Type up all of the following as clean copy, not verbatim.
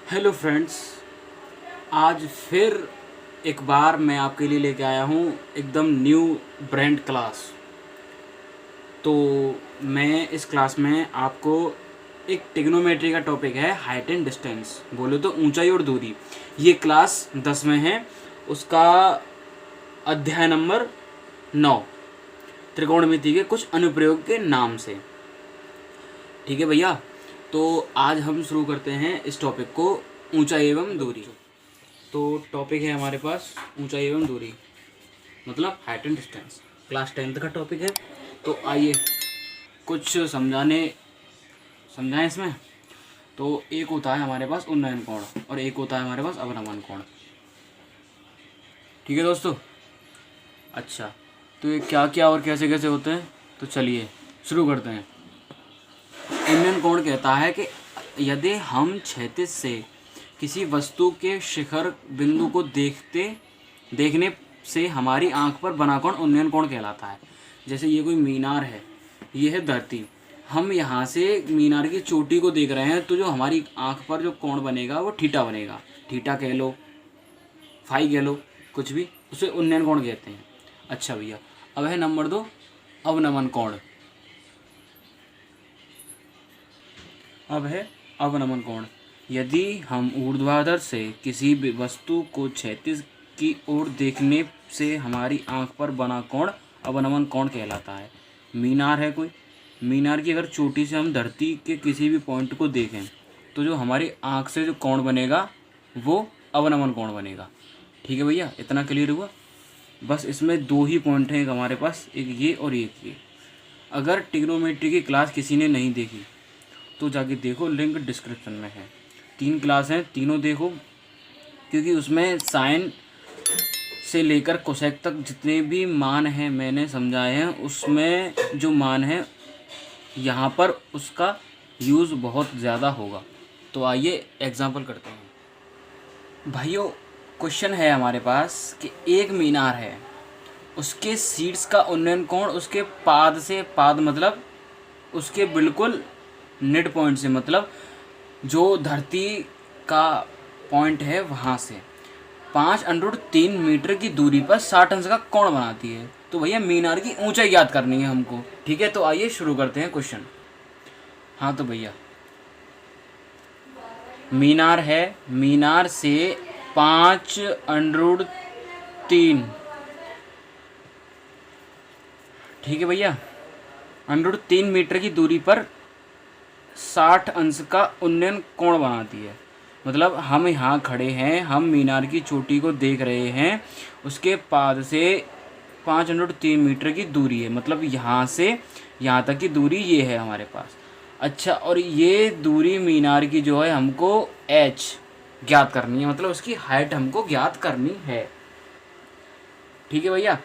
Hello friends, आज फिर एक बार मैं आपके लिए लेके आया हूँ एकदम न्यू ब्रांड क्लास। तो मैं इस क्लास में आपको एक ट्रिग्नोमेट्री का टॉपिक है, हाइट एंड डिस्टेंस, बोले तो ऊंचाई और दूरी। ये क्लास 10 में है, उसका अध्याय नंबर 9, त्रिकोणमिति के कुछ अनुप्रयोग के नाम से। ठीक है भैया, तो आज हम शुरू करते हैं इस टॉपिक को, ऊंचाई एवं दूरी। तो टॉपिक है हमारे पास ऊंचाई एवं दूरी, मतलब height and distance. Class 10th का टॉपिक है। तो आइए कुछ समझाएं इसमें। तो एक होता है हमारे पास उन्नयन कोण और एक होता है हमारे पास अवनमन कोण। ठीक है दोस्तों। अच्छा, तो ये क्या क्या और कैसे कैसे होते हैं, तो चलिए शुरू करते हैं। उन्नयन कोण कहता है कि यदि हम क्षैतिज से किसी वस्तु के शिखर बिंदु को देखने से हमारी आंख पर बना कोण उन्नयन कोण कहलाता है। जैसे ये कोई मीनार है, ये है धरती, हम यहाँ से मीनार की चोटी को देख रहे हैं, तो जो हमारी आंख पर जो कोण बनेगा वो थीटा बनेगा। थीटा कह लो, फाई कह लो, कुछ भी, उसे उन्नयन कोण कहते हैं। अच्छा भैया, अब है नंबर 2, अवनमन कोण। अब है अवनमन कोण। यदि हम ऊर्ध्वाधर से किसी भी वस्तु को क्षैतिज की ओर देखने से हमारी आंख पर बना कोण अवनमन कोण कहलाता है। मीनार है कोई, मीनार की अगर चोटी से हम धरती के किसी भी पॉइंट को देखें तो जो हमारी आंख से जो कोण बनेगा वो अवनमन कोण बनेगा। ठीक है भैया, इतना क्लियर हुआ। बस इसमें 2 ही पॉइंट हैं हमारे पास, एक ये और एक ये। अगर ट्रिग्नोमेट्री की क्लास किसी ने नहीं देखी तो जाके देखो, लिंक डिस्क्रिप्शन में है। 3 क्लास हैं, तीनों देखो, क्योंकि उसमें साइन से लेकर कोसेक तक जितने भी मान हैं मैंने समझाए हैं, उसमें जो मान है यहाँ पर उसका यूज़ बहुत ज़्यादा होगा। तो आइए एग्जांपल करते हैं भाइयों। क्वेश्चन है हमारे पास कि एक मीनार है, उसके शीर्ष का उन्नयन कोण उसके पाद से, पाद मतलब उसके बिल्कुल मिड पॉइंट से, मतलब जो धरती का पॉइंट है वहाँ से 5√3 मीटर की दूरी पर 60 अंश का कोण बनाती है। तो भैया मीनार की ऊंचाई याद करनी है हमको। ठीक है, तो आइए शुरू करते हैं क्वेश्चन। हाँ तो भैया, मीनार है, मीनार से 5√3, ठीक है भैया, √3 मीटर की दूरी पर 60 अंश का उन्नयन कोण बनाती है। मतलब हम यहाँ खड़े हैं, हम मीनार की चोटी को देख रहे हैं, उसके पाद से 5√3 मीटर की दूरी है, मतलब यहाँ से यहाँ तक की दूरी ये है हमारे पास। अच्छा, और ये दूरी मीनार की जो है हमको h ज्ञात करनी है, मतलब उसकी हाइट हमको ज्ञात करनी है। ठीक है भैया।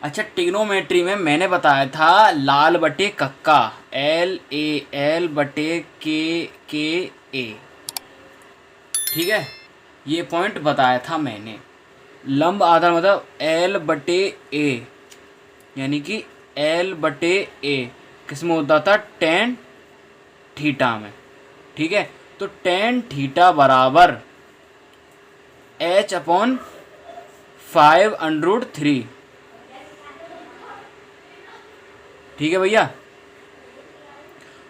अच्छा, ट्रिग्नोमेट्री में मैंने बताया था लाल बटे कक्का, LAL बटे KA। ठीक है, ये पॉइंट बताया था मैंने। लंब आधार मतलब L बटे A, यानी कि L बटे A किस में होता था, tan थीटा में। ठीक है, तो tan थीटा बराबर h/5√3। ठीक है भैया,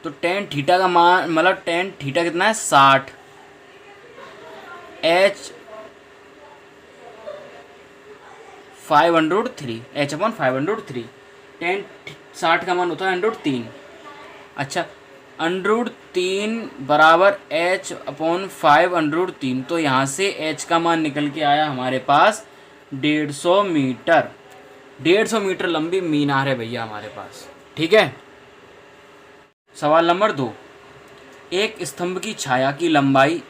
तो tan थीटा का मान, मतलब tan थीटा कितना है, 60, h/5√3, tan 60 का मान होता है √3। अच्छा, √3 बराबर h/5√3, तो यहाँ से h का मान निकल के आया हमारे पास 150 मीटर। 150 मीटर लंबी मीनार है भैया हमारे पास। ठीक है। सवाल नंबर 2, एक स्तंभ की छाया की लंबाई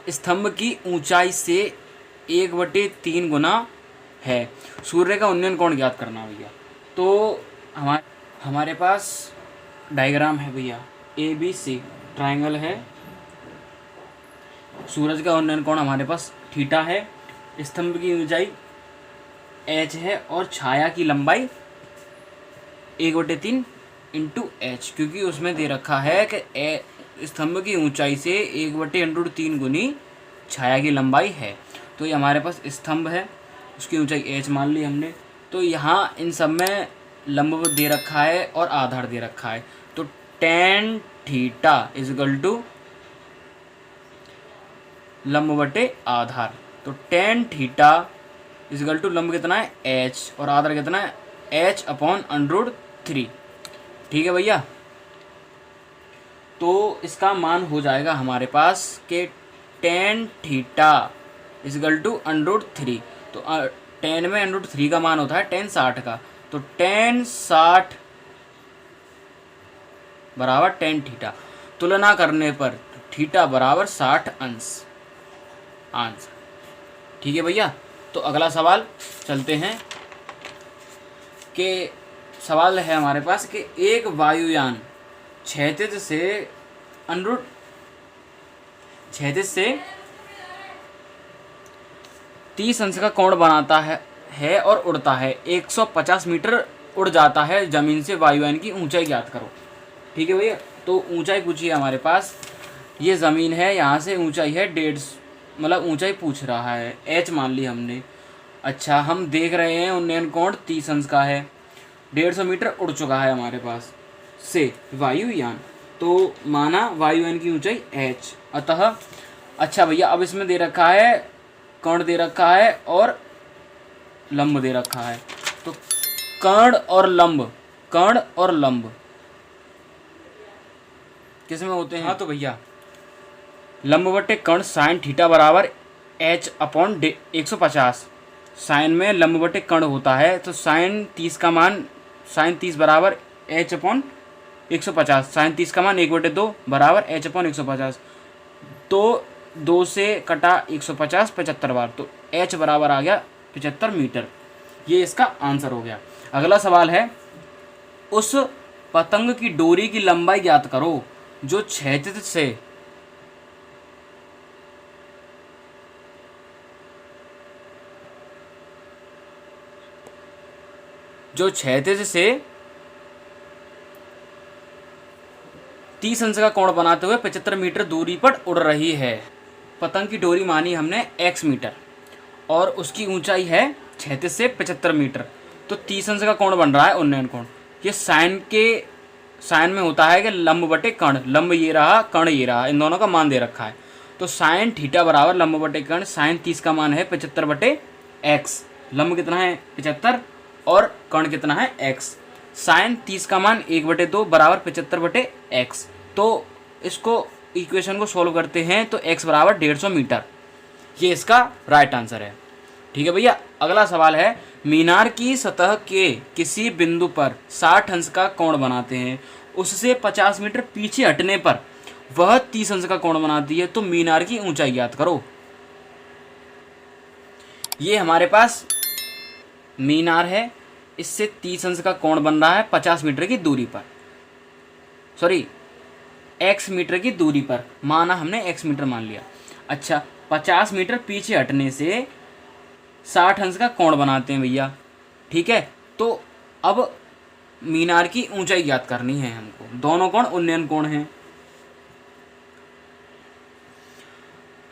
स्तंभ की ऊंचाई से 1/3 गुना है, सूर्य का उन्नयन कोण ज्ञात करना भैया। तो हमारे पास डायग्राम है भैया, ABC ट्रायंगल है, सूरज का उन्नयन कोण हमारे पास थीटा है, स्तंभ की ऊंचाई h है और छाया की लंबाई 1/3 इंटू h, क्योंकि उसमें दे रखा है कि स्तंभ की ऊंचाई से 1/√3 गुनी छाया की लंबाई है। तो ये हमारे पास स्तंभ है, उसकी ऊंचाई h मान ली हमने। तो यहाँ इन सब में लंबवत दे रखा है और आधार दे रखा है। तो tan थीटा इजगल टू लंब बटे आधार। तो tan थीटा इजगल टू लंब कितना है h और आधार कितना है h/√3। ठीक है भैया। तो इसका मान हो जाएगा हमारे पास के tan थीटा इजगल टू √3। तो tan में √3 का मान होता है tan 60 का। तो tan 60 बराबर tan थीटा। तुलना करने पर थीटा बराबर 60 अंश आंसर। ठीक है भैया। तो अगला सवाल चलते हैं कि सवाल है हमारे पास कि एक वायुयान क्षैतिज से 30 अंश का कोण बनाता है और उड़ता है। 150 मीटर उड़ जाता है जमीन से। वायुयान की ऊंचाई ज्ञात करो। ठीक है भैया। तो ऊंचाई पूछी है हमारे पास, ये ज़मीन है, यहाँ से ऊंचाई है 150, मतलब ऊंचाई पूछ रहा है, h मान ली हमने। अच्छा, हम देख रहे हैं उन्नयन कोण 30 अंश का है, 150 मीटर उड़ चुका है हमारे पास से वायुयान। तो माना वायुयान की ऊंचाई h। अतः अच्छा भैया, अब इसमें दे रखा है कर्ण दे रखा है और लंब दे रखा है। तो कर्ण और लंब किस में होते हैं? हाँ तो भैया, लंब बटे कर्ण साइन थीटा बराबर h/150। साइन में लंब बटे कर्ण होता है, तो साइन 30 का मान, साइन 30 बराबर h/150। साइन 30 का मान 1/2 बराबर h/150। तो 2 से कटा 150 75 बार, तो h बराबर आ गया 75 मीटर। ये इसका आंसर हो गया। अगला सवाल है, उस पतंग की डोरी की लंबाई ज्ञात करो जो क्षैतिज से 30 अंश का कोण बनाते हुए 75 मीटर दूरी पर उड़ रही है। पतंग की डोरी मानी हमने x मीटर और उसकी ऊंचाई है क्षैतिज से 75 मीटर। तो 30 अंश का कोण बन रहा है उन्नयन कोण। ये साइन में होता है कि लंब बटे कर्ण, लंब ये रहा, कर्ण ये रहा, इन दोनों का मान दे रखा है। तो साइन थीटा बराबर लंब बटे कर्ण, साइन 30 का मान है 75/x। लंब कितना है 75 और कर्ण कितना है x। साइन 30 का मान 1/2 बराबर 75/x। तो इसको इक्वेशन को सोल्व करते हैं तो x बराबर 150 मीटर। ये इसका राइट आंसर है। ठीक है भैया। अगला सवाल है, मीनार की सतह के किसी बिंदु पर 60 अंश का कोण बनाते हैं, उससे 50 मीटर पीछे हटने पर वह 30 अंश का कोण बनाती है, तो मीनार की ऊंचाई ज्ञात करो। ये हमारे पास मीनार है, इससे 30 अंश का कोण बन रहा है 50 मीटर की दूरी पर, सॉरी x मीटर की दूरी पर, माना हमने x मीटर मान लिया। अच्छा, 50 मीटर पीछे हटने से 60 अंश का कोण बनाते हैं भैया। ठीक है। तो अब मीनार की ऊंचाई ज्ञात करनी है हमको। दोनों कोण उन्नयन कोण हैं।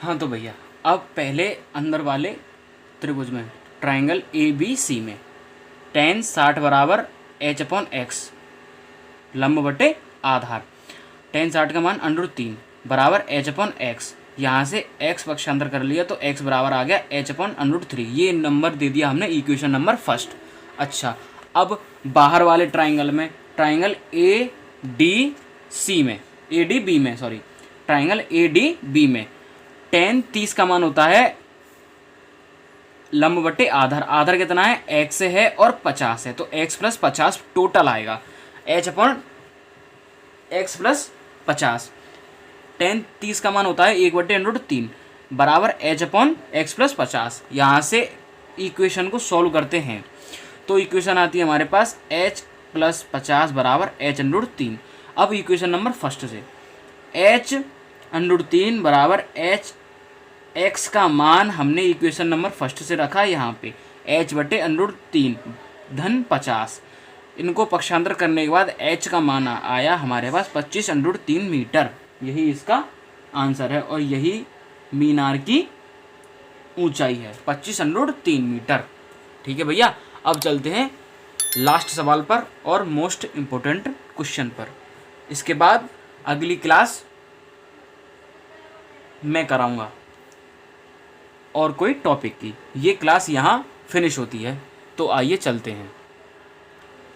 हाँ तो भैया, अब पहले अंदर वाले त्रिभुज में, ट्राइंगल ABC में, tan 60 बराबर h/x, लंब बटे आधार। tan 60 का मान √3 बराबर h/x। यहाँ से x पक्षांतर कर लिया तो x बराबर आ गया h/√3। ये नंबर दे दिया हमने इक्वेशन नंबर फर्स्ट। अच्छा, अब बाहर वाले ट्राइंगल में, ट्राइंगल ADB में, ट्राइंगल ADB में tan 30 का मान होता है लंब बटे आधार। आधार कितना है x है और 50 है, तो x + 50 टोटल आएगा h/x + 50। tan 30 का मान होता है 1/√3 बराबर h/x + 50। यहाँ से इक्वेशन को सॉल्व करते हैं तो इक्वेशन आती है हमारे पास h + 50 बराबर h/√3। अब इक्वेशन नंबर फर्स्ट से h/√3 बराबर x का मान हमने इक्वेशन नंबर फर्स्ट से रखा यहाँ पे h/√3 धन 50। इनको पक्षांतर करने के बाद h का मान आया हमारे पास 25/3 मीटर। यही इसका आंसर है और यही मीनार की ऊंचाई है 2503 मीटर। ठीक है भैया, अब चलते हैं लास्ट सवाल पर और मोस्ट इम्पोर्टेंट क्वेश्चन पर। इसके बाद अगली क्लास मैं कराऊंगा और कोई टॉपिक की, ये क्लास यहाँ फिनिश होती है। तो आइए चलते हैं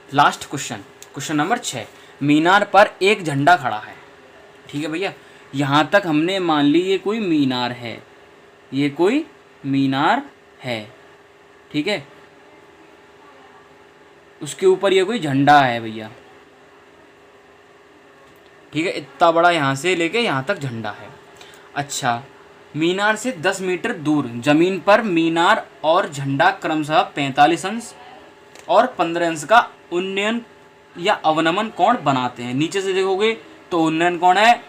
लास्ट क्वेश्चन, क्वेश्चन नंबर 6। मीनार पर एक झंडा खड़ा है। ठीक है भैया, यहाँ तक हमने मान ली ये कोई मीनार है, ये कोई मीनार है। ठीक है, उसके ऊपर ये कोई झंडा है भैया। ठीक है, इतना बड़ा यहाँ से लेके यहाँ तक झंडा है। अच्छा, मीनार से 10 मीटर दूर जमीन पर मीनार और झंडा क्रमशः 45 अंश और 15 अंश का उन्नयन या अवनमन कोण बनाते हैं। नीचे से देखोगे तो उन्नयन कोण है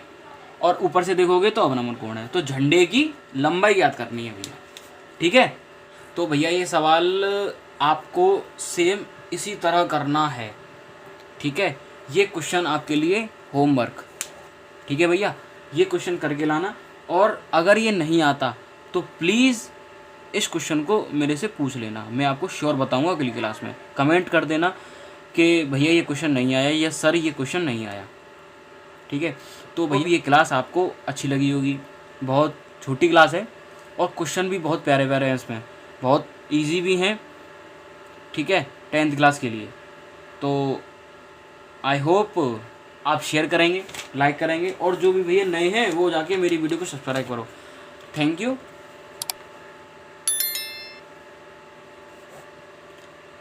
और ऊपर से देखोगे तो अवनमन कोण है। तो झंडे की लंबाई याद करनी है भैया। ठीक है, तो भैया ये सवाल आपको सेम इसी तरह करना है। ठीक है, ये क्वेश्चन आपके लिए होमवर्क। ठीक है भैया, ये क्वेश्चन करके लाना, और अगर ये नहीं आता तो प्लीज़ इस क्वेश्चन को मेरे से पूछ लेना, मैं आपको श्योर बताऊंगा अगली क्लास में। कमेंट कर देना कि भैया ये क्वेश्चन नहीं आया या सर ये क्वेश्चन नहीं आया। ठीक है, तो भैया ये क्लास आपको अच्छी लगी होगी। बहुत छोटी क्लास है और क्वेश्चन भी बहुत प्यारे प्यारे हैं इसमें, बहुत इजी भी हैं। ठीक है, 10th क्लास के लिए। तो आई होप आप शेयर करेंगे, लाइक करेंगे, और जो भी भैया नए हैं वो जाके मेरी वीडियो को सब्सक्राइब करो। Thank you.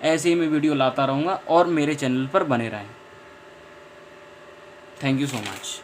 ऐसे ही मैं वीडियो लाता रहूँगा और मेरे चैनल पर बने रहें। Thank you so much.